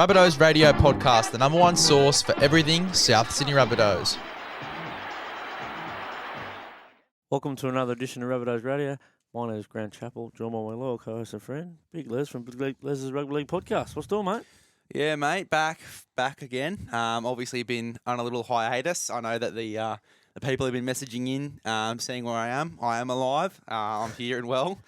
Rabbitohs Radio Podcast, the number one source for everything South Sydney Rabbitohs. Welcome to another edition of Rabbitohs Radio. My name is Grant Chappell, joined by my loyal co-host and friend, Big Les from Big Les's Rugby League Podcast. What's doing, mate? Yeah, mate, back again. Obviously been on a little hiatus. I know that the people have been messaging in, seeing where I am. I am alive. I'm here and well.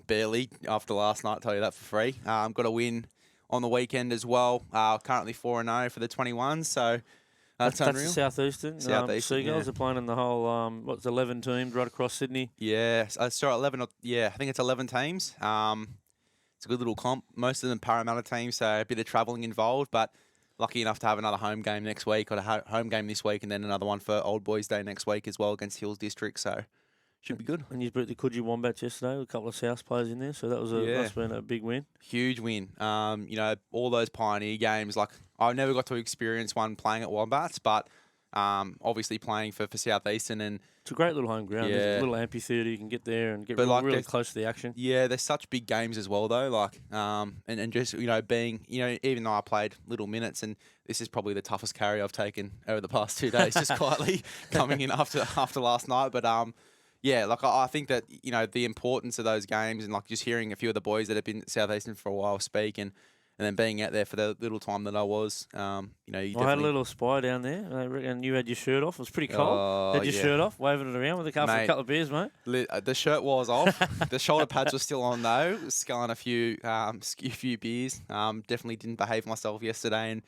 Barely after last night, tell you that for free. Got a win on the weekend as well. Currently 4-0 for the 21s, so that's unreal. That's the Southeastern. Seagulls are playing in the whole, 11 teams right across Sydney. Yeah, I saw 11. Yeah, I think it's 11 teams. It's a good little comp. Most of them Parramatta teams, so a bit of travelling involved, but lucky enough to have another home game next week. Got a home game this week and then another one for Old Boys Day next week as well against Hills District, so should be good. And you beat the Coogee Wombats yesterday with a couple of South players in there, so that was must have been a big win. Huge win. All those Pioneer games, like I never got to experience one playing at Wombats, but obviously playing for Southeastern, and it's a great little home ground. There's a little amphitheatre, you can get there and get really close to the action. Yeah, they're such big games as well though, like and just being, even though I played little minutes, and this is probably the toughest carry I've taken over the past 2 days, just quietly coming in after last night, but I think that, the importance of those games and like just hearing a few of the boys that have been at Southeastern for a while speak and then being out there for the little time that I was, I had a little spy down there, and you had your shirt off. It was pretty cold. Had your shirt off, waving it around with a couple of beers, mate. The shirt was off. The shoulder pads were still on though. Sculling a few beers. Definitely didn't behave myself yesterday and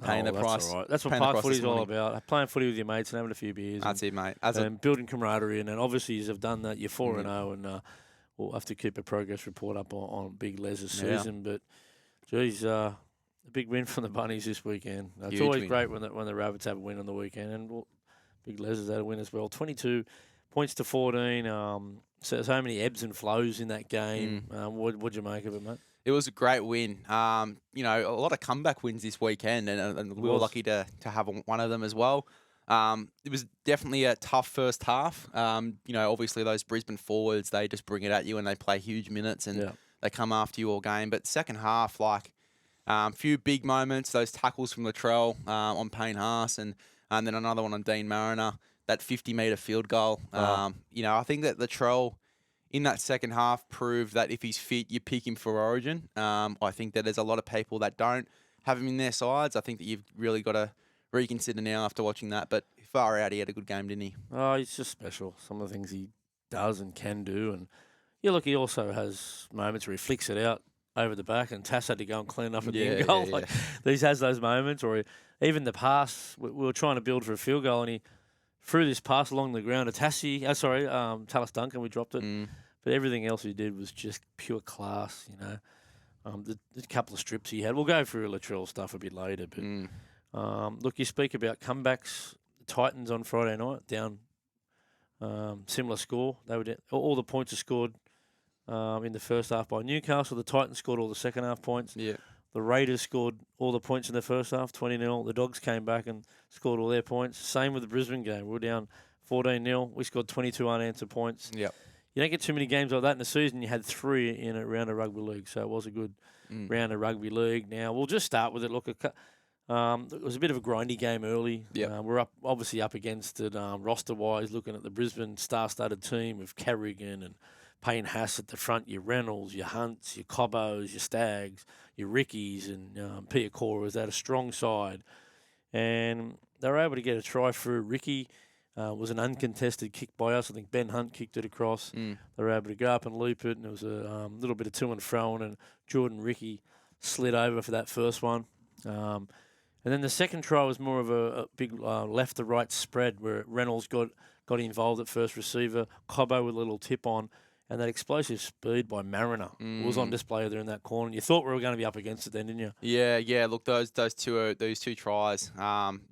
paying the price. All right. That's what park footy's all about. Playing footy with your mates and having a few beers. That's it, mate. And building camaraderie. And then obviously you've done that. You're 4-0, and we'll have to keep a progress report up on Big Les's season. But geez, a big win from the Bunnies this weekend. It's always win. Great when the Rabbits have a win on the weekend, and Big Les has had a win as well. 22 points to 14. So many ebbs and flows in that game. What'd you make of it, mate? It was a great win. A lot of comeback wins this weekend, and we were lucky to have one of them as well. It was definitely a tough first half. Obviously those Brisbane forwards, they just bring it at you and they play huge minutes and they come after you all game. But second half, few big moments, those tackles from Latrell on Payne Haas and then another one on Dean Mariner, that 50-metre field goal. I think that Latrell in that second half proved that if he's fit, you pick him for Origin. I think that there's a lot of people that don't have him in their sides. I think that you've really got to reconsider now after watching that. But far out, he had a good game, didn't he? Oh, he's just special. Some of the things he does and can do. And, he also has moments where he flicks it out over the back and Tass had to go and clean up at the end goal. He has those moments. Or even the pass, we were trying to build for a field goal and he threw this pass along the ground to Tallis Duncan, we dropped it. But everything else he did was just pure class, The couple of strips he had. We'll go through Latrell stuff a bit later. But, you speak about comebacks. The Titans on Friday night, down similar score. They were down, all the points are scored in the first half by Newcastle. The Titans scored all the second half points. Yeah. The Raiders scored all the points in the first half, 20-0. The Dogs came back and scored all their points. Same with the Brisbane game. We were down 14-0. We scored 22 unanswered points. Yep. You don't get too many games like that in the season. You had 3 in a round of rugby league, so it was a good round of rugby league. Now, we'll just start with it. Look, it was a bit of a grindy game early. Yep. We're obviously up against it roster-wise, looking at the Brisbane star-studded team with Carrigan and Payne Haas at the front, your Reynolds, your Hunts, your Cobbos, your Stags, your Rickies, and Peter Coras. They had a strong side. And they were able to get a try through. Ricky was an uncontested kick by us. I think Ben Hunt kicked it across. They were able to go up and loop it, and it was a little bit of to and fro, and Jordan Ricky slid over for that first one. And then the second try was more of a big left to right spread where Reynolds got involved at first receiver, Cobbo with a little tip on, and that explosive speed by Mariner was on display there in that corner. You thought we were going to be up against it then, didn't you? Yeah. Look, those two tries,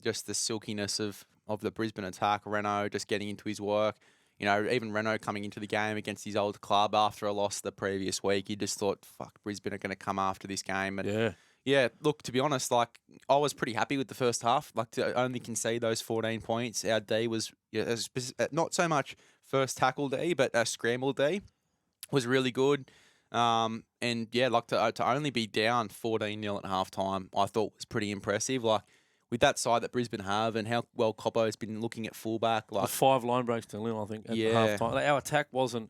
just the silkiness of the Brisbane attack. Renault just getting into his work. Even Renault coming into the game against his old club after a loss the previous week, you just thought, fuck, Brisbane are going to come after this game. And look, to be honest, I was pretty happy with the first half. To only concede those 14 points. Our D was not so much first tackle D, but scramble D was really good. And yeah, like to only be down 14-0 at half time, I thought was pretty impressive. Like with that side that Brisbane have and how well Coppo's been looking at fullback. It was Like 5 line breaks to nil, I think, at the half time. Our attack wasn't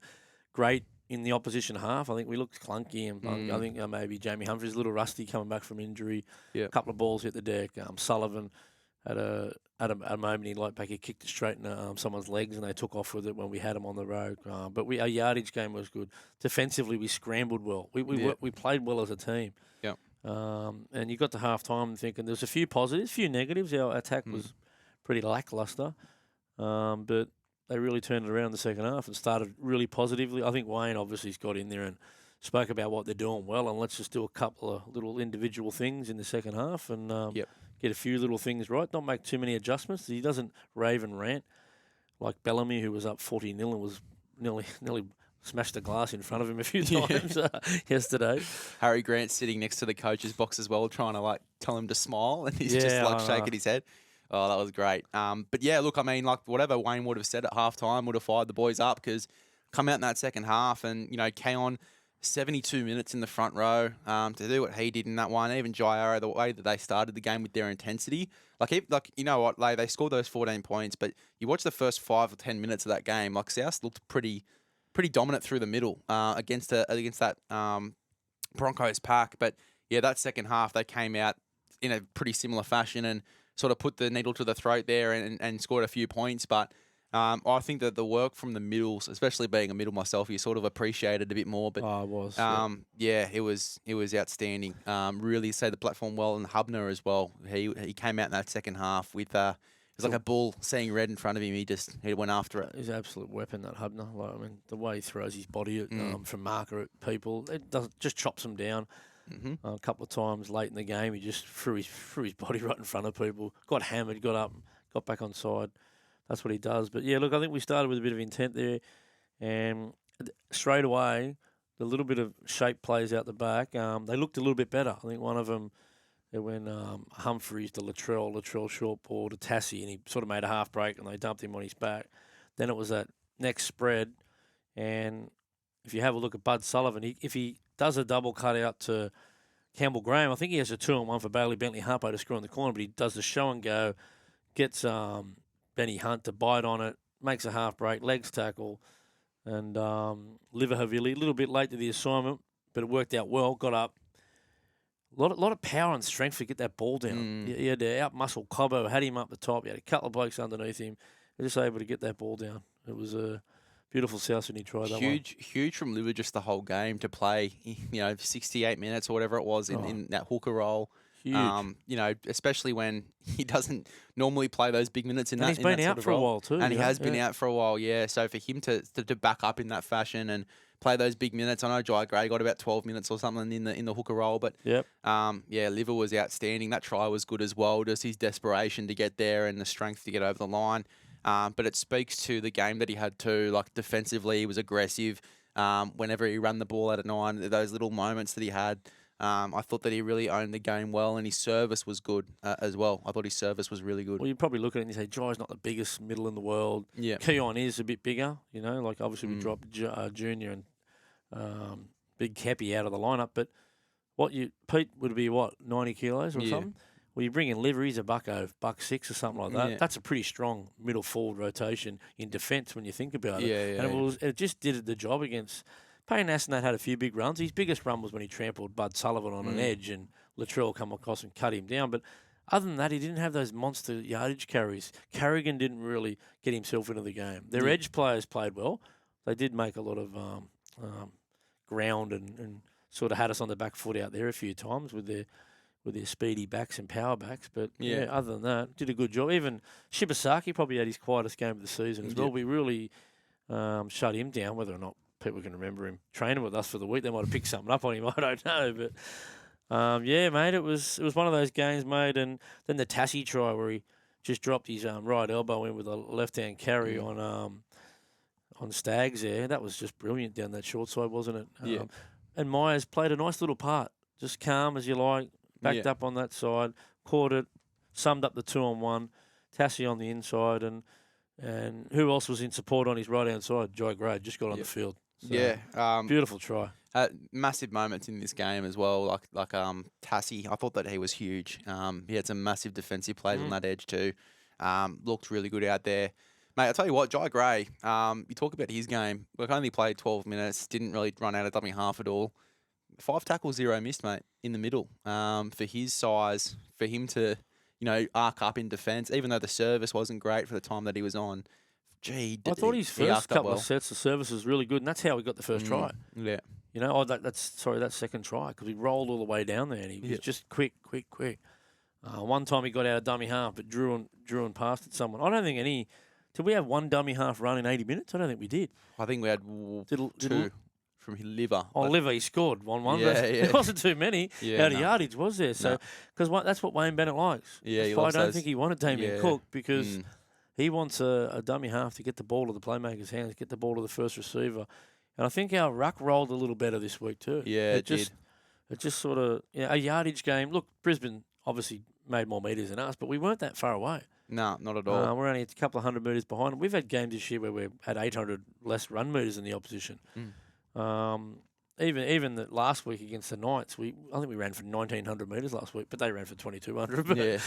great in the opposition half. I think we looked clunky and I think maybe Jamie Humphries a little rusty coming back from injury. Yeah. A couple of balls hit the deck. Sullivan had a moment he back, he kicked it straight in someone's legs and they took off with it when we had him on the road. But our yardage game was good. Defensively, we scrambled well. We played well as a team. Yeah. And you got to half time thinking there's a few positives, a few negatives. Our attack was pretty lacklustre. But they really turned it around in the second half and started really positively. I think Wayne obviously got in there and spoke about what they're doing well, and let's just do a couple of little individual things in the second half and get a few little things right, not make too many adjustments. He doesn't rave and rant like Bellamy, who was up 40-0 and was nearly smashed the glass in front of him a few times yesterday. Harry Grant sitting next to the coach's box as well, trying to tell him to smile, and he's just shaking his head. Oh, that was great. But yeah, look, I mean, whatever Wayne would have said at halftime would have fired the boys up because come out in that second half and, Keon, 72 minutes in the front row to do what he did in that one. Even Jairo, the way that they started the game with their intensity. You know what, they scored those 14 points, but you watch the first 5 or 10 minutes of that game, South looked pretty dominant through the middle against that Broncos pack. But yeah, that second half, they came out in a pretty similar fashion and sort of put the needle to the throat there and scored a few points. But I think that the work from the middles, especially being a middle myself, you sort of appreciated a bit more. But it was. It was outstanding. Really set the platform well, and Hubner as well. He came out in that second half with it was like a bull seeing red in front of him. He went after it. He's an absolute weapon, that Hubner. The way he throws his body from marker at people, just chops them down. Mm-hmm. A couple of times late in the game, he just threw his body right in front of people. Got hammered, got up, got back on side. That's what he does. But yeah, look, I think we started with a bit of intent there, and straight away, the little bit of shape plays out the back. They looked a little bit better. I think one of them, when Humphries to Latrell short ball to Tassie, and he sort of made a half break, and they dumped him on his back. Then it was that next spread, and if you have a look at Bud Sullivan, if he does a double cut out to Campbell Graham, I think he has a 2-on-1 for Bailey Bentley Harpo to score in the corner, but he does the show and go, gets Benny Hunt to bite on it, makes a half break, legs tackle, and Liverhavili, a little bit late to the assignment, but it worked out well, got up. A lot of power and strength to get that ball down. He had to out-muscle Cobbo, had him up the top, he had a couple of blokes underneath him, just able to get that ball down. It was a beautiful South Sydney try. Huge from Liver just the whole game to play, 68 minutes or whatever it was in that hooker role. Huge. Especially when he doesn't normally play those big minutes in that. And he's been out for a while too. And he has been out for a while, yeah. So for him to back up in that fashion and play those big minutes, I know Jai Gray got about 12 minutes or something in the hooker role, but Liver was outstanding. That try was good as well. Just his desperation to get there and the strength to get over the line. But it speaks to the game that he had too. Defensively, he was aggressive. Whenever he ran the ball out of 9, those little moments that he had, I thought that he really owned the game well, and his service was good as well. I thought his service was really good. Well, you probably look at it and you say, Jai's not the biggest middle in the world. Yeah. Keon is a bit bigger, obviously we dropped Junior and Big Cappy out of the lineup, but Pete would be 90 kilos or something? Well, you bring in Liver, he's a $106 or something like that. Yeah. That's a pretty strong middle forward rotation in defence when you think about it. Yeah, and it just did the job against Payne Asenat. Had a few big runs. His biggest run was when he trampled Bud Sullivan on an edge and Latrell come across and cut him down. But other than that, he didn't have those monster yardage carries. Carrigan didn't really get himself into the game. Their edge players played well. They did make a lot of ground and sort of had us on the back foot out there a few times with their speedy backs and power backs. But, other than that, did a good job. Even Shibasaki probably had his quietest game of the season as well. We really shut him down. Whether or not people can remember him training with us for the week, they might have picked something up on him. I don't know. But, mate, it was one of those games, mate. And then the Tassie try where he just dropped his right elbow in with a left-hand carry on Staggs there. That was just brilliant down that short side, wasn't it? And Myers played a nice little part. Just calm as you like. Backed up on that side, caught it, summed up the 2-on-1, Tassie on the inside, and who else was in support on his right-hand side? Jai Gray just got on the field. So, Yeah. beautiful try. Massive moments in this game as well. Like Tassie, I thought that he was huge. He had some massive defensive plays on that edge too. Looked really good out there. Mate, I'll tell you what, Jai Gray, you talk about his game. Look, only played 12 minutes, didn't really run out of dummy half at all. 5 tackles, 0 missed, mate, in the middle. For his size, for him to, arc up in defence, even though the service wasn't great for the time that he was on. Gee, I thought his he first arced up couple well. of sets, the service was really good, and that's how we got the first try. Yeah. That second try, because he rolled all the way down there, and he was just quick. One time he got out of dummy half, but drew and passed at someone. I don't think any. Did we have one dummy half run in 80 minutes? I don't think we did. I think we had two from his liver. Oh, liver, he scored 1-1. Yeah, It wasn't too many out of yardage, was there? So, because that's what Wayne Bennett likes. Yeah, he I loves don't those. think he wanted Damien Cook because he wants a dummy half to get the ball to the playmaker's hands, get the ball to the first receiver. And I think our ruck rolled a little better this week too. Yeah, it did. It just sort of a yardage game. Look, Brisbane obviously made more metres than us, but we weren't that far away. No, not at all. We're only a couple of 100 metres behind. We've had games this year where we've had 800 less run metres than the opposition. Even the last week against the Knights, I think we ran for 1,900 metres last week, but they ran for 2,200.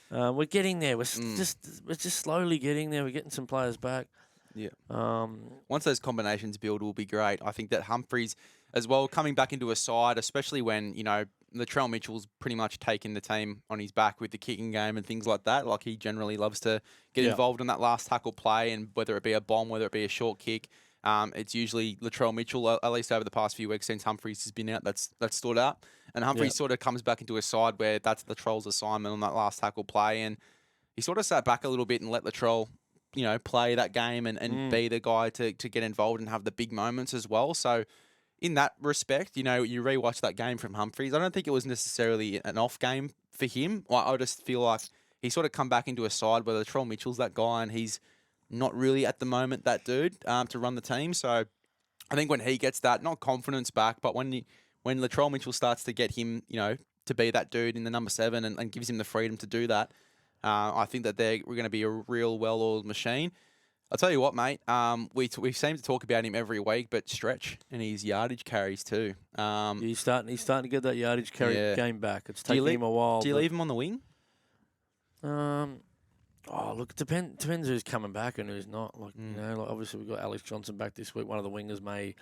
But we're getting there. We're just slowly getting there. We're getting some players back. Yeah. Once those combinations build, will be great. I think that Humphreys as well coming back into a side, especially when Latrell Mitchell's pretty much taken the team on his back with the kicking game and things like that. Like he generally loves to get involved in that last tackle play, and whether it be a bomb, whether it be a short kick, it's usually Latrell Mitchell. At least over the past few weeks since Humphreys has been out, that's stood up. And Humphreys sort of comes back into a side where that's Latrell's assignment on that last tackle play, and he sort of sat back a little bit and let Latrell play that game and be the guy to get involved and have the big moments as well. So in that respect, you rewatch that game from Humphreys. I don't think it was necessarily an off game for him. I just feel like he sort of come back into a side where Latrell Mitchell's that guy and he's not really at the moment that dude to run the team. So I think when he gets that, not confidence back, but when Latrell Mitchell starts to get him, to be that dude in the number 7 and gives him the freedom to do that, I think that we're going to be a real well-oiled machine. I'll tell you what, mate. We seem to talk about him every week, but Stretch and his yardage carries too. He's starting to get that yardage carry game back. It's taking him a while. Do you leave him on the wing? Look, it depends who's coming back and who's not. Like obviously we've got Alex Johnson back this week. One of the wingers may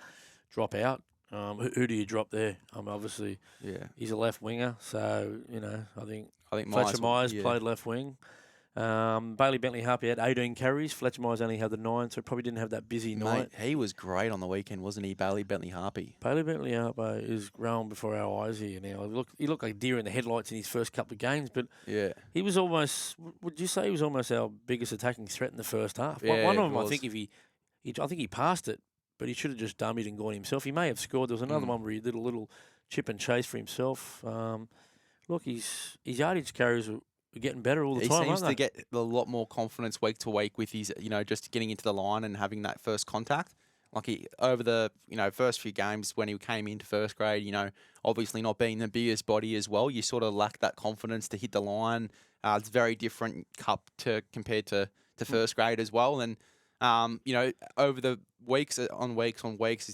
drop out. Who do you drop there? Obviously, he's a left winger, so I think Fletcher Myers played left wing. Bailey Bentley Harpy had 18 carries. Fletcher Myers only had the 9, so probably didn't have that busy night. He was great on the weekend, wasn't he, Bailey Bentley Harpy? Bailey Bentley Harpy is growing before our eyes here now. He looked like a deer in the headlights in his first couple of games, but he was almost. Would you say he was almost our biggest attacking threat in the first half? Yeah, one of them, I think, I think he passed it, but he should have just dummied and gone himself. He may have scored. There was another one where he did a little chip and chase for himself. Look, his yardage carries are getting better all the time, He seems aren't to they? get a lot more confidence week to week with his, just getting into the line and having that first contact. Like over the, first few games when he came into first grade, obviously not being the biggest body as well, you sort of lack that confidence to hit the line. It's very different compared to first grade as well. And, over the weeks as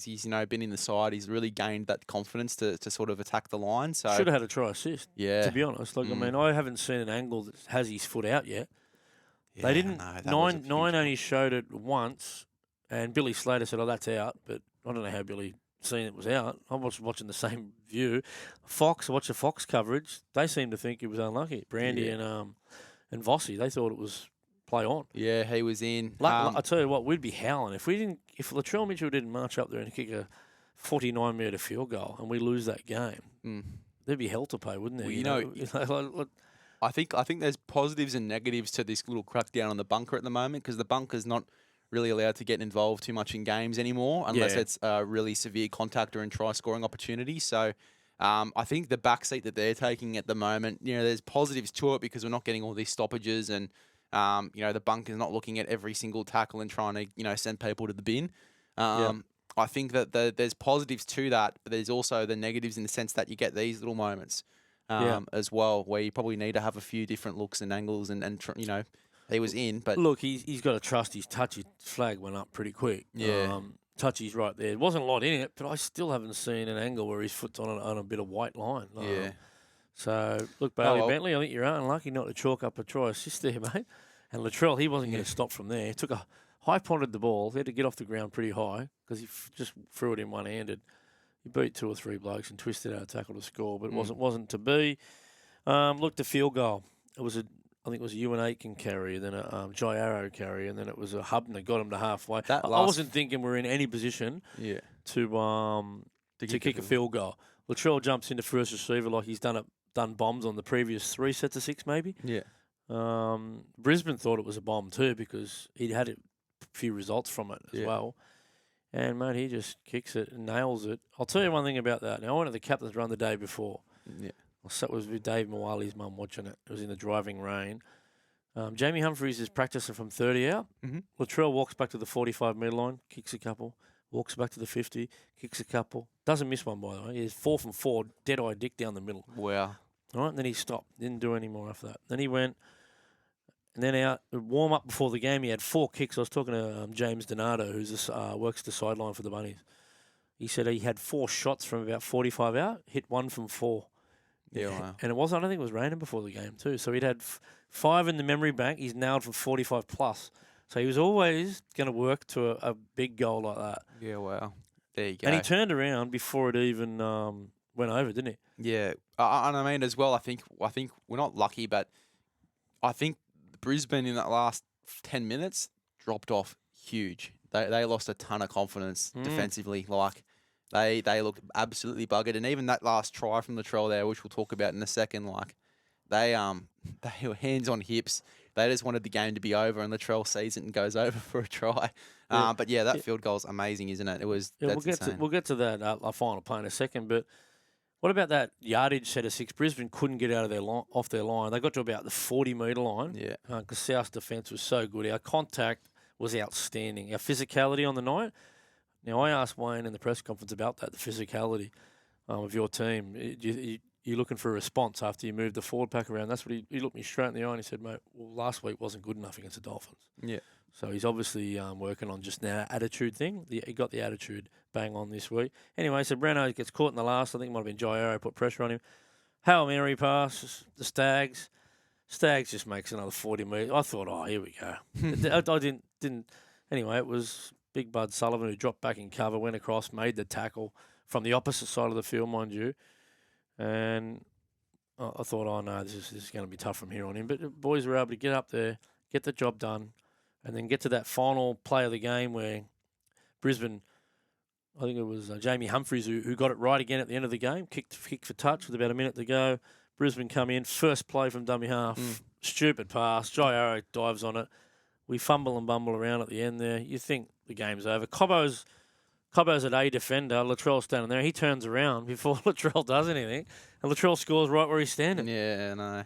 he's, been in the side, he's really gained that confidence to sort of attack the line. So should have had a try assist. Yeah. To be honest. I haven't seen an angle that has his foot out yet. They didn't. Nine only showed it once, and Billy Slater said, "Oh, that's out." But I don't know how Billy seen it was out. I was watching the same view. I watched the Fox coverage. They seemed to think it was unlucky. Brandy and Vossi, they thought it was play on. Yeah, he was in. I tell you what, we'd be howling if Latrell Mitchell didn't march up there and kick a 49-metre field goal, and we lose that game. There'd be hell to pay, wouldn't there? Well, I think there's positives and negatives to this little crackdown on the bunker at the moment, because the bunker's not really allowed to get involved too much in games anymore unless it's a really severe contact or in try-scoring opportunity. So I think the backseat that they're taking at the moment, there's positives to it because we're not getting all these stoppages and, the bunker's not looking at every single tackle and trying to, send people to the bin. I think that there's positives to that, but there's also the negatives in the sense that you get these little moments as well, where you probably need to have a few different looks and angles and he was in. But look, he's got to trust his touch. His flag went up pretty quick. Yeah. touchies right there. There wasn't a lot in it, but I still haven't seen an angle where his foot's on a bit of white line. Yeah. So, look, Bailey well. Bentley, I think you're unlucky not to chalk up a try assist there, mate. And Latrell, he wasn't going Yeah. to stop from there. He took a high-pointed the ball. He had to get off the ground pretty high because he just threw it in one-handed. He beat 2 or 3 blokes and twisted out a tackle to score, but it wasn't to be. Look, the field goal. I think it was a Ewan Aitken carry, then a Jai Arrow carry, and then it was a Hubner got him to halfway. I wasn't thinking we're in any position to kick a field goal. Latrell jumps into first receiver like he's done bombs on the previous 3 sets of 6, maybe. Yeah. Brisbane thought it was a bomb too because he'd had a few results from it as well. And, mate, he just kicks it and nails it. I'll tell you one thing about that. Now, I went to the captain's run the day before. Yeah. I sat with Dave Mawali's mum watching it. It was in the driving rain. Jamie Humphries is practicing from 30 out. Mhm. Latrell walks back to the 45-metre line, kicks a couple. Walks back to the 50, kicks a couple. Doesn't miss one, by the way. He's 4 from 4, dead-eye dick down the middle. Wow. All right, and then he stopped. Didn't do any more after that. Then he went, and then out, warm-up before the game, he had 4 kicks. I was talking to James Donato, who works the sideline for the Bunnies. He said he had 4 shots from about 45 out, hit 1 from 4. Yeah, wow. And I don't think it was raining before the game too. So he'd had 5 in the memory bank. He's nailed from 45 plus. So he was always going to work to a big goal like that. Yeah, wow. There you go. And he turned around before it even went over, didn't he? Yeah, and I mean as well. I think we're not lucky, but I think Brisbane in that last 10 minutes dropped off huge. They lost a ton of confidence defensively. Like they looked absolutely buggered, and even that last try from Latrell there, which we'll talk about in a second, like they were hands on hips. They just wanted the game to be over, and Latrell sees it and goes over for a try. But yeah, that field goal's amazing, isn't it? It was. Yeah, That's we'll get to that final play in a second. But what about that yardage set of 6? Brisbane couldn't get out of off their line. They got to about the 40-metre line. Yeah. Because South's defence was so good. Our contact was outstanding. Our physicality on the night. Now I asked Wayne in the press conference about that, the physicality of your team. You're looking for a response after you moved the forward pack around. That's what he looked me straight in the eye and he said, mate, well, last week wasn't good enough against the Dolphins. Yeah. So he's obviously working on just that attitude thing. He got the attitude bang on this week. Anyway, so Breno gets caught in the last. I think it might have been Jai Arrow put pressure on him. Hail Mary pass, the Stags. Stags just makes another 40 metres. I thought, oh, here we go. I didn't. Anyway, it was Big Bud Sullivan who dropped back in cover, went across, made the tackle from the opposite side of the field, mind you. And I thought, oh, no, this is going to be tough from here on in. But the boys were able to get up there, get the job done, and then get to that final play of the game where Brisbane, I think it was Jamie Humphries who got it right again at the end of the game, kicked for touch with about a minute to go. Brisbane come in, first play from dummy half, stupid pass. Jai Arrow dives on it. We fumble and bumble around at the end there. You think the game's over. Cobbo's at A defender. Latrell's standing there. He turns around before Latrell does anything, and Latrell scores right where he's standing. Yeah, no.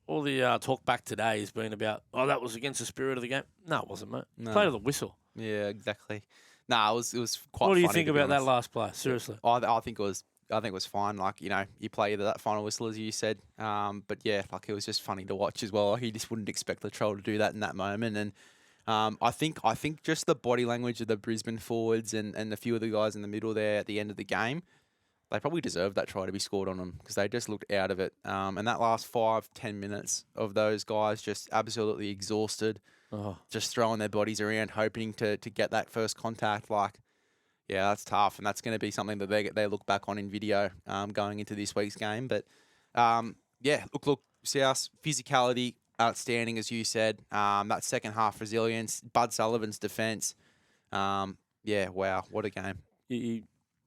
All the talk back today has been about, that was against the spirit of the game. No, it wasn't, mate. No. Play to the whistle. Yeah, exactly. No, it was quite. What do you funny, think to be about that honest. last play? Seriously. I think it was fine. Like, you play that final whistle as you said. But yeah, like it was just funny to watch as well. Like, you just wouldn't expect Latrell to do that in that moment. And I think just the body language of the Brisbane forwards and a few of the guys in the middle there at the end of the game, they probably deserved that try to be scored on them because they just looked out of it. And that last 5-10 minutes of those guys just absolutely exhausted, just throwing their bodies around, hoping to get that first contact. Like, yeah, that's tough, and that's going to be something that they look back on in video going into this week's game. But yeah, look, South physicality outstanding, as you said. That second half resilience, Bud Sullivan's defence. Yeah, wow, what a game.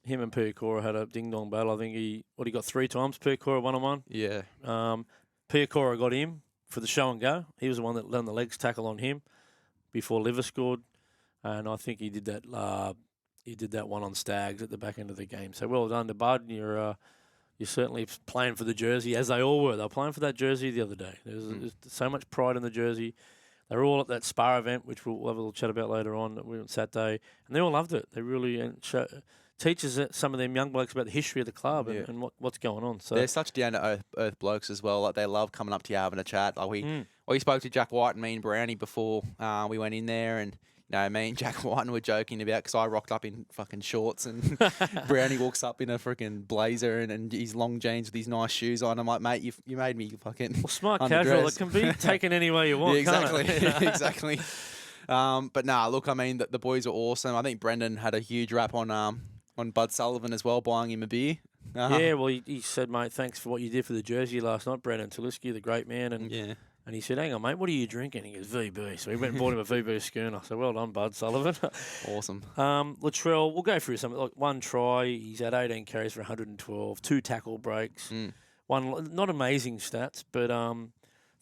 Him and Piakora had a ding-dong battle. I think he got 3 times, Piakora one-on-one. Yeah. Piakora got him for the show and go. He was the one that done the legs tackle on him before Liver scored. And I think he did that one on Stags at the back end of the game. So well done to Bud. You're certainly playing for the jersey, as they all were. They were playing for that jersey the other day. There's so much pride in the jersey. They were all at that Spar event, which we'll have a little chat about later on Saturday. And they all loved it. They really teaches some of them young blokes about the history of the club and what's going on. So they're such down to earth blokes as well. Like, they love coming up to you having a chat. Like we spoke to Jack White and me and Brownie before we went in there, and me and Jack Whiten were joking about because I rocked up in fucking shorts and Brownie walks up in a freaking blazer and his long jeans with his nice shoes on. I'm like, mate, you made me fucking Well, smart underdressed. casual. It can be taken any way you want. Yeah, exactly, Can't it? exactly. But nah, look, I mean, the boys are awesome. I think Brendan had a huge rap on Bud Sullivan as well, buying him a beer. Yeah, well, he said, mate, thanks for what you did for the jersey last night, Brendan Taliski, the great man. And yeah. And he said, hang on, mate, what are you drinking? He goes, VB. So he went and bought him a VB schooner. So well done, Bud Sullivan. Awesome. Latrell, we'll go through some. Like one try, he's had 18 carries for 112, 2 tackle breaks. One, not amazing stats, but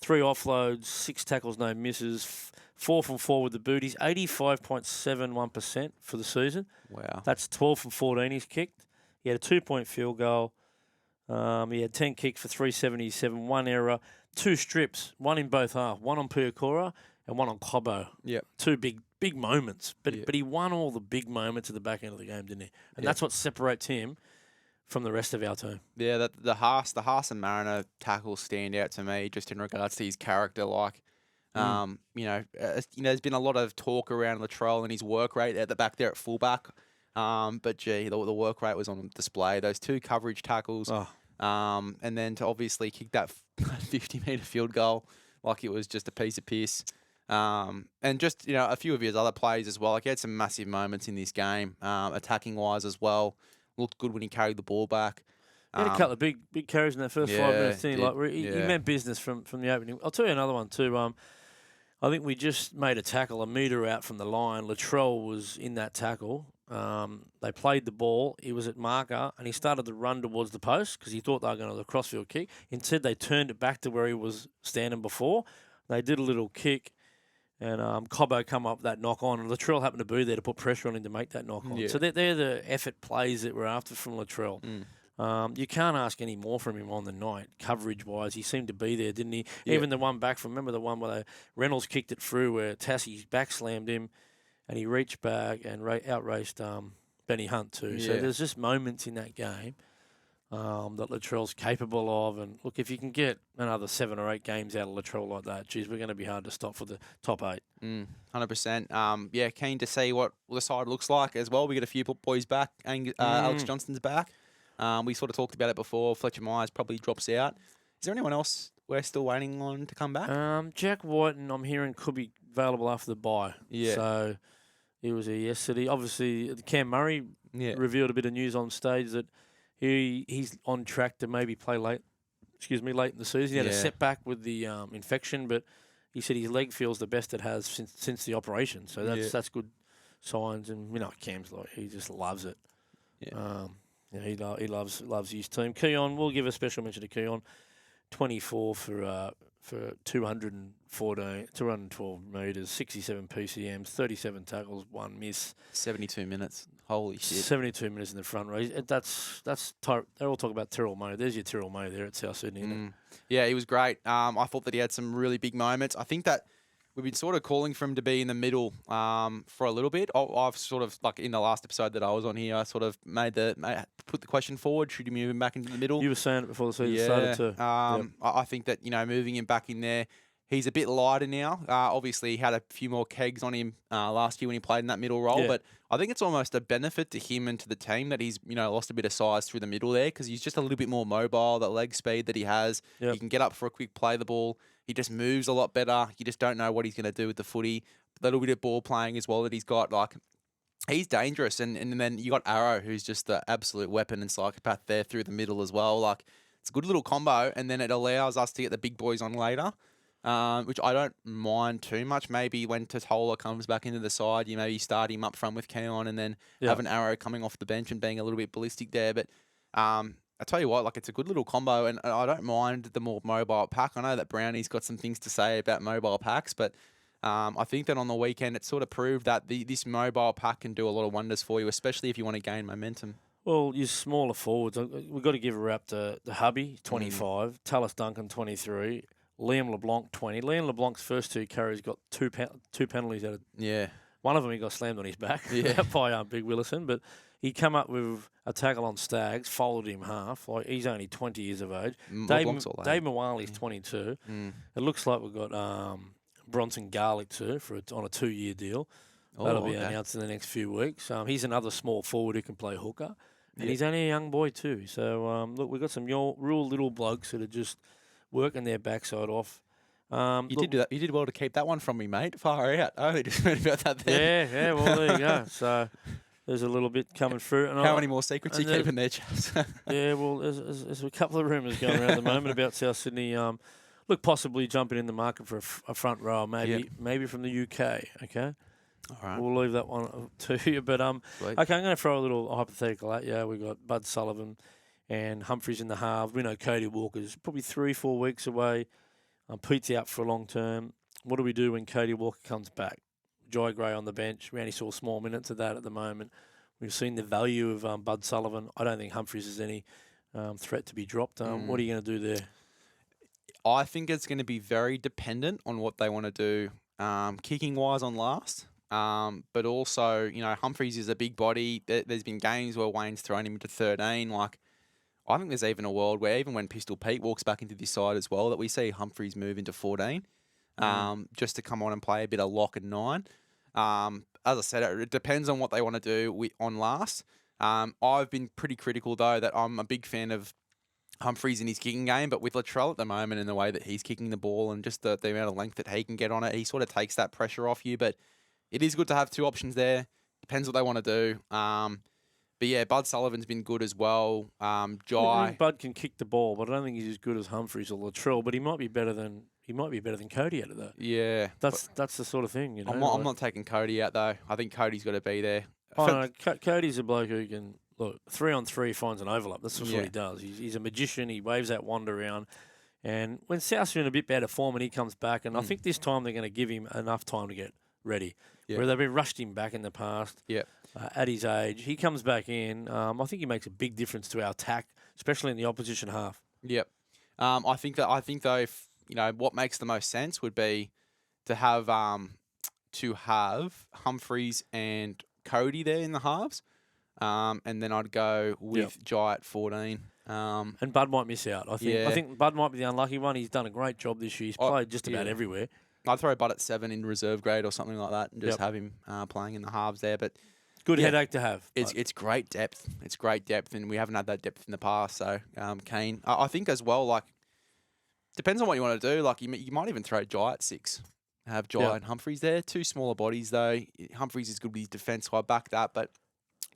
3 offloads, 6 tackles, no misses, 4 from 4 with the boot. He's 85.71% for the season. Wow. That's 12 from 14 he's kicked. He had a 2-point field goal. He had 10 kicks for 377, 1 error, 2 strips, 1 in both half, 1 on Puakura and 1 on Cobbo. Yep. 2 big moments. But he won all the big moments at the back end of the game, didn't he? And that's what separates him from the rest of our team. Yeah, the Haas and Mariner tackles stand out to me just in regards to his character. Like, there's been a lot of talk around Latrell and his work rate at the back there at fullback. But gee, the work rate was on display. Those 2 coverage tackles, and then to obviously kick that 50-meter field goal like it was just a piece of piss. And just a few of his other plays as well. Like he had some massive moments in this game, attacking wise as well. Looked good when he carried the ball back. He had a couple of big carries in that first 5 minutes. He meant business from the opening. I'll tell you another one too. I think we just made a tackle, a metre out from the line. Latrell was in that tackle. They played the ball. He was at marker, and he started to run towards the post because he thought they were going to the crossfield kick. Instead, they turned it back to where he was standing before. They did a little kick, and Cobbo come up that knock on, and Latrell happened to be there to put pressure on him to make that knock on. So they're the effort plays that we're after from Latrell. You can't ask any more from him on the night, coverage-wise. He seemed to be there, didn't he? Yeah. Even the one back from, remember the one where Reynolds kicked it through where Tassie's back slammed him, and he reached back and outraced Benny Hunt too. Yeah. So there's just moments in that game that Latrell's capable of. And look, if you can get another 7 or 8 games out of Latrell like that, geez, we're going to be hard to stop for the top 8. 100%. Keen to see what the side looks like as well. We get a few boys back. Alex Johnston's back. We sort of talked about it before. Fletcher Myers probably drops out. Is there anyone else we're still waiting on to come back? Jack Whiten, I'm hearing, could be available after the bye. Yeah. So he was here yesterday. Obviously, Cam Murray revealed a bit of news on stage that he's on track to maybe play late in the season. He had a setback with the infection, but he said his leg feels the best it has since the operation. So that's good signs. And Cam's he just loves it. Yeah. He loves his team. Keon, we'll give a special mention to Keon. 24 for 212 metres, 67 PCMs, 37 tackles, 1 miss. 72 minutes. Holy shit. 72 minutes in the front row. They're all talking about Tyrrell Mo. There's your Tyrrell Mo there at South Sydney, isn't it? Yeah, he was great. I thought that he had some really big moments. I think that we've been sort of calling for him to be in the middle for a little bit. I've sort of, like in the last episode that I was on here, I sort of put the question forward, should he move him back into the middle? You were saying it before the season started too. I think that, moving him back in there, he's a bit lighter now. Obviously, he had a few more kegs on him last year when he played in that middle role, but I think it's almost a benefit to him and to the team that he's, lost a bit of size through the middle there because he's just a little bit more mobile, that leg speed that he has. He can get up for a quick play the ball. He just moves a lot better. You just don't know what he's going to do with the footy. A little bit of ball playing as well that he's got. Like, he's dangerous. And then you got Arrow, who's just the absolute weapon and psychopath there through the middle as well. Like, it's a good little combo. And then it allows us to get the big boys on later, which I don't mind too much. Maybe when Totola comes back into the side, you maybe start him up front with Keon and then have an Arrow coming off the bench and being a little bit ballistic there. But I tell you what, like, it's a good little combo, and I don't mind the more mobile pack. I know that Brownie's got some things to say about mobile packs, but I think that on the weekend it sort of proved that this mobile pack can do a lot of wonders for you, especially if you want to gain momentum. Well, your smaller forwards, we've got to give a rap to the hubby, 25, Tallis Duncan, 23, Liam LeBlanc, 20. Liam LeBlanc's first 2 carries got two penalties out of. Yeah. One of them he got slammed on his back by Big Willison, but he come up with a tackle on Staggs, followed him half. Like, he's only 20 years of age. Dave Mawali's 22. It looks like we've got Bronson Garlick too on a 2-year deal. That'll be okay. announced in the next few weeks. He's another small forward who can play hooker. And Yeah. he's only a young boy too. So, look, we've got some real little blokes that are just working their backside off. You did do that. You did well to keep that one from me, mate. Far out. I only just heard about that then. Yeah, well, there you go. So there's a little bit coming through. And How many more secrets are you keeping there, Chaps? Yeah, well, there's a couple of rumours going around at the moment about South Sydney. Look, possibly jumping in the market for a front row, maybe from the UK. Okay. All right. We'll leave that one to you. But Sweet. okay, I'm going to throw a little hypothetical at you. We've got Bud Sullivan and Humphries in the half. We know Cody Walker's probably 3-4 weeks away. Pete's out for a long term. What do we do when Cody Walker comes back? Jai Gray on the bench. We only saw small minutes of that at the moment. We've seen the value of Bud Sullivan. I don't think Humphries is any threat to be dropped. What are you going to do there? I think it's going to be very dependent on what they want to do, kicking wise on last. But also, you know, Humphries is a big body. There's been games where Wayne's thrown him into 13. Like, I think there's even a world where even when Pistol Pete walks back into this side as well, that we see Humphries move into 14, just to come on and play a bit of lock and 9. As I said, it depends on what they want to do on last. I've been pretty critical, though, that I'm a big fan of Humphries in his kicking game, but with Latrell at the moment and the way that he's kicking the ball and just the amount of length that he can get on it, he sort of takes that pressure off you. But it is good to have two options there. Depends what they want to do. But yeah, Bud Sullivan's been good as well. Jai. Bud can kick the ball, but I don't think he's as good as Humphries or Latrell. But he might be better than Cody out of that. Yeah, that's the sort of thing. You know, I'm not taking Cody out though. I think Cody's got to be there. Cody's a bloke who can look 3-on-3 finds an overlap. That's what he does. He's a magician. He waves that wand around. And when South's in a bit better form and he comes back, and I think this time they're going to give him enough time to get ready. Where they've been rushed him back in the past. At his age, he comes back in. I think he makes a big difference to our attack, especially in the opposition half. Yep. I think though, if, you know, what makes the most sense would be to have Humphries and Cody there in the halves, and then I'd go with Jai at 14. And Bud might miss out. I think Bud might be the unlucky one. He's done a great job this year. He's played just about everywhere. I'd throw Bud at 7 in reserve grade or something like that, and just have him playing in the halves there. But good headache to have. It's great depth. It's great depth, and we haven't had that depth in the past. So keen. I think as well, like, depends on what you want to do. Like, you might even throw Jai at 6. Have Jai and Humphries there. Two smaller bodies though. Humphries is good with his defence, so I back that. But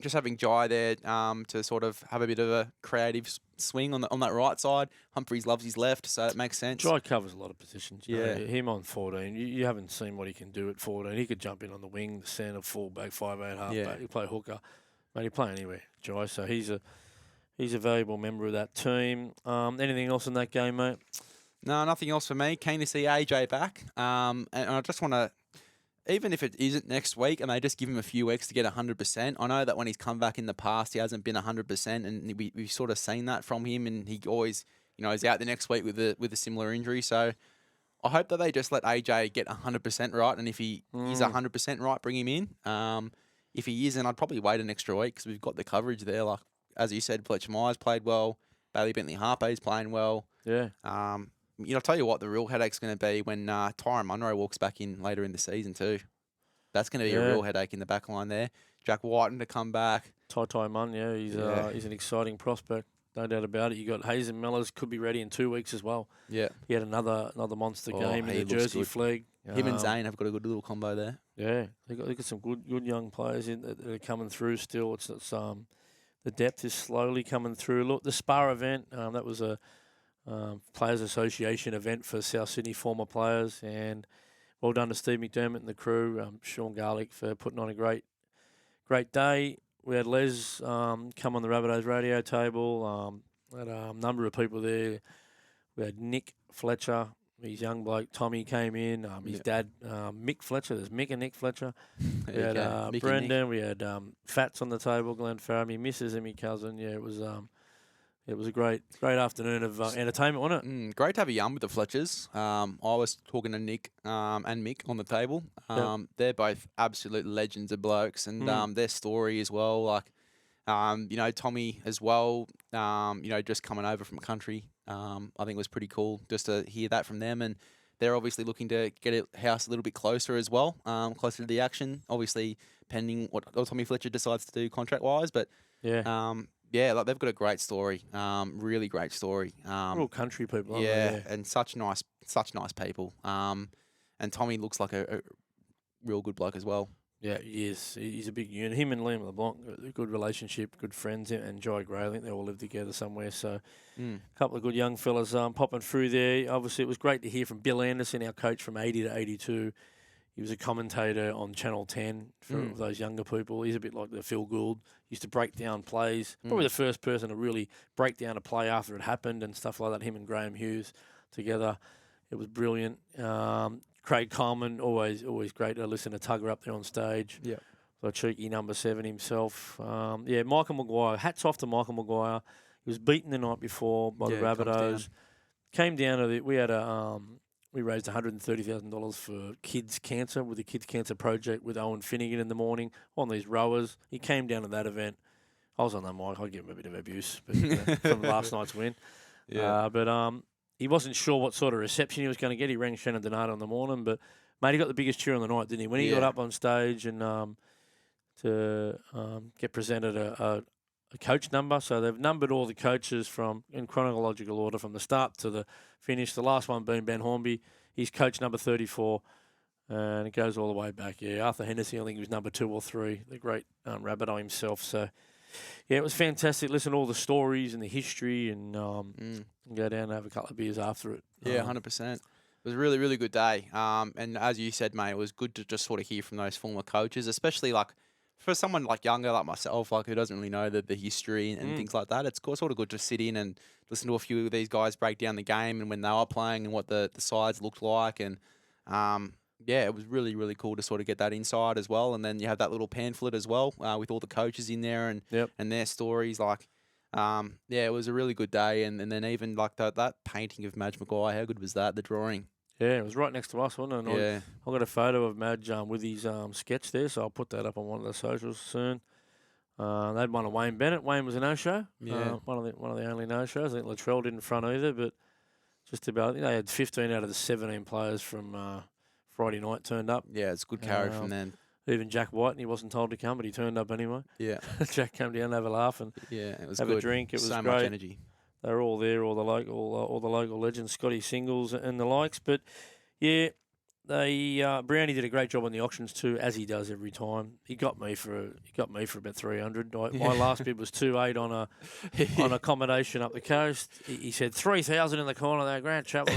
just having Jai there to sort of have a bit of a creative swing on that right side. Humphries loves his left, so it makes sense. Jai covers a lot of positions. You know, him on 14. You haven't seen what he can do at 14. He could jump in on the wing, the centre, fullback, 5'8", halfback. He play hooker. Mate, he play anywhere, Jai. So he's a valuable member of that team. Anything else in that game, mate? No, nothing else for me. Keen to see AJ back. And I just want to, even if it isn't next week and they just give him a few weeks to get 100%, I know that when he's come back in the past, he hasn't been 100%, and we've sort of seen that from him, and he always, you know, is out the next week with a similar injury. So I hope that they just let AJ get 100% right, and if he is 100% right, bring him in. If he isn't, I'd probably wait an extra week because we've got the coverage there. Like, as you said, Fletcher Myers played well. Bailey Bentley-Harpe's playing well. Yeah. You know, I'll tell you what, the real headache's going to be when Tyrone Munro walks back in later in the season too. That's going to be a real headache in the back line there. Jack Whiten to come back. Tai Munn, he's an exciting prospect, no doubt about it. You got Hazen Mellors could be ready in 2 weeks as well. Yeah, he had another monster game in the Jersey Flag. Him and Zane have got a good little combo there. Yeah, they got some good young players in that are coming through still. It's the depth is slowly coming through. Look, the Spar event, that was a Players Association event for South Sydney former players, and well done to Steve McDermott and the crew, Sean Garlick for putting on a great day. We had Les come on the Rabbitohs radio table. Had a number of people there. We had Nick Fletcher, his young bloke. Tommy came in. His dad, Mick Fletcher. There's Mick and Nick Fletcher. We had Brendan. We had Fats on the table. Glenn Farrar, my missus and my cousin. Yeah, it was a great afternoon of entertainment, wasn't it? Great to have a yarn with the Fletchers. I was talking to Nick and Mick on the table. They're both absolute legends of blokes, and their story as well. Like, you know, Tommy as well. You know, just coming over from country. I think it was pretty cool just to hear that from them, and they're obviously looking to get a house a little bit closer as well, closer to the action. Obviously, pending what Tommy Fletcher decides to do contract-wise. But, like they've got a great story, really great story. Real country people, aren't yeah, they? Yeah, and such nice people. And Tommy looks like a real good bloke as well. Yeah, he is. He's a big unit. Him and Liam LeBlanc, a good relationship, good friends, and Jai Gray, I think they all live together somewhere. So a couple of good young fellas popping through there. Obviously, it was great to hear from Bill Anderson, our coach from 80 to 82. He was a commentator on Channel 10 for those younger people. He's a bit like the Phil Gould. Used to break down plays. Probably the first person to really break down a play after it happened and stuff like that. Him and Graham Hughes together. It was brilliant. Craig Coleman, always great to listen to Tugger up there on stage. Yeah. So cheeky number 7 himself. Michael Maguire. Hats off to Michael Maguire. He was beaten the night before by the Rabbitohs. Came down to we had we raised $130,000 for kids cancer with the Kids Cancer Project with Owen Finnegan in the morning on these rowers. He came down to that event. I was on that mic. I'd give him a bit of abuse from last night's win. Yeah. He wasn't sure what sort of reception he was going to get. He rang Shannon Donato in the morning, but mate, he got the biggest cheer on the night, didn't he? When he got up on stage and to get presented a coach number. So they've numbered all the coaches in chronological order from the start to the finish. The last one being Ben Hornby. He's coach number 34, and it goes all the way back. Yeah, Arthur Hennessy, I think he was number 2 or 3, the great Rabbitoh himself. So, yeah, it was fantastic. Listen to all the stories and the history and go down and have a couple of beers after it. Yeah, 100%. It was a really, really good day. And as you said, mate, it was good to just sort of hear from those former coaches, especially like for someone like younger like myself, like who doesn't really know the history and things like that. It's sort of good to sit in and listen to a few of these guys break down the game and when they were playing and what the sides looked like. And it was really, really cool to sort of get that inside as well. And then you have that little pamphlet as well with all the coaches in there and their stories. Like, it was a really good day. And then even like that painting of Madge Maguire, how good was that? The drawing. Yeah, it was right next to us, wasn't it? And I got a photo of Madge with his sketch there, so I'll put that up on one of the socials soon. They had one of Wayne Bennett. Wayne was a no-show. Yeah. One of the only no-shows. I think Latrell didn't front either, but just about. I think they had 15 out of the 17 players from Friday night turned up. Yeah, it's good carry from them. Even Jack White, and he wasn't told to come, but he turned up anyway. Yeah. Jack came down to have a laugh and it was have good. a drink. It was so great. much energy. They were all there, all the local legends, Scotty Singles and the likes. But yeah, Brownie did a great job on the auctions too, as he does every time. He got me for about 300. My last bid was 2.8 on accommodation up the coast. He said 3,000 in the corner there, Grant Chapel.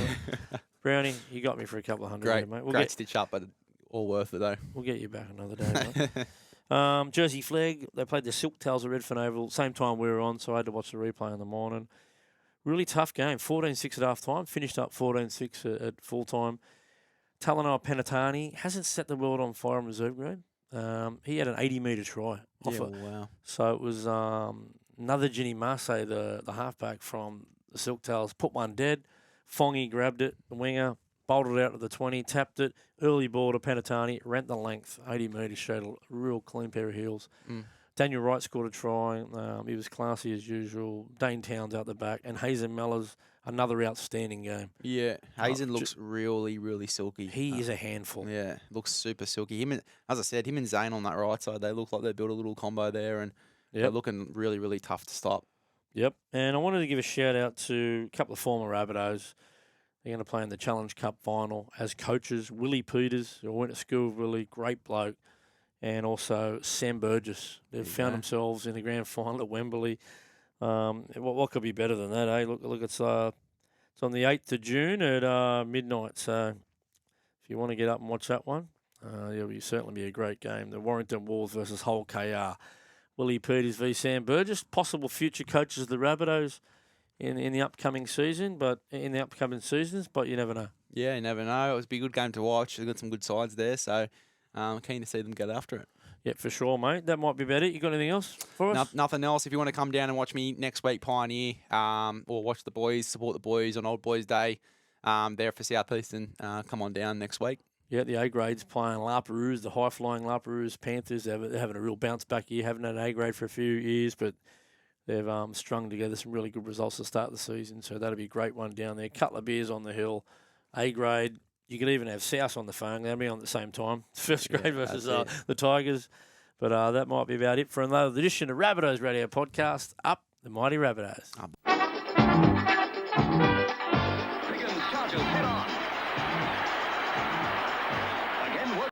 Brownie, you got me for a couple of hundred, mate. Great stitch up, but all worth it though. We'll get you back another day, mate. Jersey Flag, they played the Silk Tails at Redfern Oval, same time we were on, so I had to watch the replay in the morning. Really tough game, 14-6 at half time, finished up 14-6 at full time. Talanoa Penatani hasn't set the world on fire in reserve grade. He had an 80-metre try. Wow. So it was another Ginny Marseille, the halfback from the Silk Tails, put one dead. Fongy grabbed it, the winger, bolted out to the 20, tapped it, early ball to Penatani, rent the length, 80 metres, showed a real clean pair of heels. Daniel Wright scored a try. He was classy as usual. Dane Towns out the back. And Hazen Mellors, another outstanding game. Yeah, Hazen looks really, really silky. He is a handful. Yeah, looks super silky. As I said, him and Zane on that right side, they look like they built a little combo there and they're looking really, really tough to stop. Yep. And I wanted to give a shout out to a couple of former Rabbitohs. They're going to play in the Challenge Cup final as coaches. Willie Peters, who went to school with Willie, great bloke. And also Sam Burgess. They've found themselves in the grand final at Wembley. What could be better than that, eh? Look, it's on the 8th of June at midnight. So if you want to get up and watch that one, it'll certainly be a great game. The Warrington Wolves versus Hull KR. Willie Peters v Sam Burgess, possible future coaches of the Rabbitohs in the upcoming season, but in the upcoming seasons, but you never know. Yeah, you never know. It was a good game to watch. They've got some good sides there, so keen to see them get after it. Yeah, for sure, mate. That might be about it. You got anything else for us? Nothing else. If you want to come down and watch me next week, Pioneer, or watch the boys, support the boys on Old Boys Day, there for South Eastern, come on down next week. Yeah, the A grades playing Laperouse, the high-flying Laperouse Panthers. They're having a real bounce back year. Haven't had an A grade for a few years, but they've strung together some really good results to start the season. So that'll be a great one down there. Couple of beers on the hill. A grade, You could even have South on the phone. They'll be on at the same time. First grade versus that's the Tigers. But that might be about it for another edition of Rabbitohs Radio Podcast. Up the mighty Rabbitohs.